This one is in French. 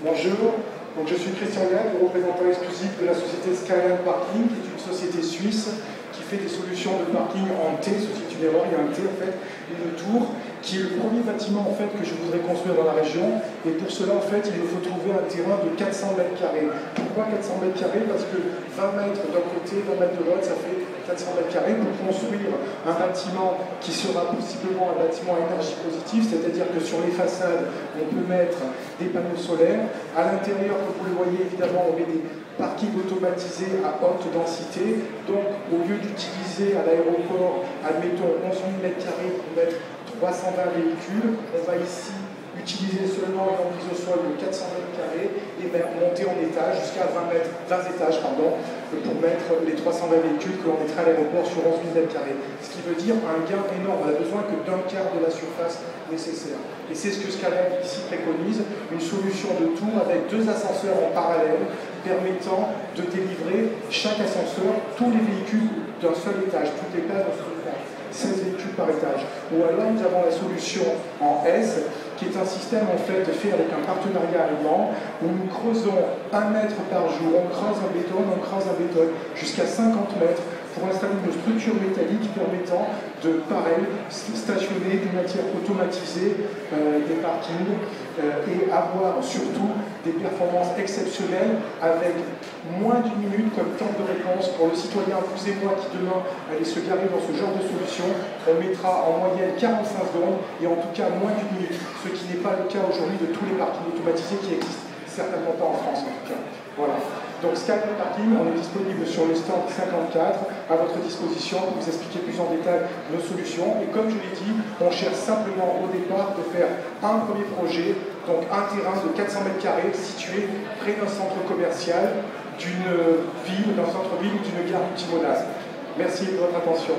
Bonjour, donc je suis Christian Yann, représentant exclusif de la société Skyline Parking, qui est une société suisse qui fait des solutions de parking en T, ceci est une erreur, il y a un T en fait, une tour, qui est le premier bâtiment en fait que je voudrais construire dans la région, et pour cela en fait il me faut trouver un terrain de 400 mètres carrés. Pourquoi 400 mètres carrés? Parce que 20 mètres d'un côté, 20 mètres de l'autre, ça fait 400 mètres carrés pour construire un bâtiment qui sera possiblement un bâtiment à énergie positive, c'est-à-dire que sur les façades, on peut mettre des panneaux solaires. À l'intérieur, comme vous le voyez, évidemment, on met des parkings automatisés à haute densité. Donc, au lieu d'utiliser à l'aéroport, admettons, 11 000 mètres carrés pour mettre 320 véhicules, on va ici utiliser seulement une emprise au sol de 400 mètres carrés et monter en étage jusqu'à 20 étages pour mettre les 320 véhicules que l'on mettrait à l'aéroport sur 11 000 mètres carrés. Ce qui veut dire un gain énorme. On a besoin que d'un quart de la surface nécessaire. Et c'est ce que Skyline ici préconise, une solution de tour avec 2 ascenseurs en parallèle permettant de délivrer chaque ascenseur tous les véhicules d'un seul étage, toutes les places d'un seul étage. 16 véhicules par étage. Ou alors nous avons la solution en S, qui est un système en fait fait avec un partenariat allemand, où nous creusons 1 mètre par jour, on creuse un béton, jusqu'à 50 mètres pour installer une structure métallique permettant de, pareil, stationner des matières automatisées, des parkings, et avoir surtout des performances exceptionnelles avec moins d'une minute comme temps de réponse pour le citoyen, vous et moi, qui demain allez se garer dans ce genre de solution. On mettra en moyenne 45 secondes et en tout cas moins d'une minute, ce qui n'est pas le cas aujourd'hui de tous les parkings automatisés qui existent, certainement pas en France en tout cas. Voilà. Donc Skyline Parking, on est disponible sur le stand 54 à votre disposition pour vous expliquer plus en détail nos solutions. Et comme je l'ai dit, on cherche simplement au départ de faire un premier projet, donc un terrain de 400 mètres carrés situé près d'un centre commercial, d'une ville, d'un centre-ville ou d'une gare multimodale. Merci de votre attention.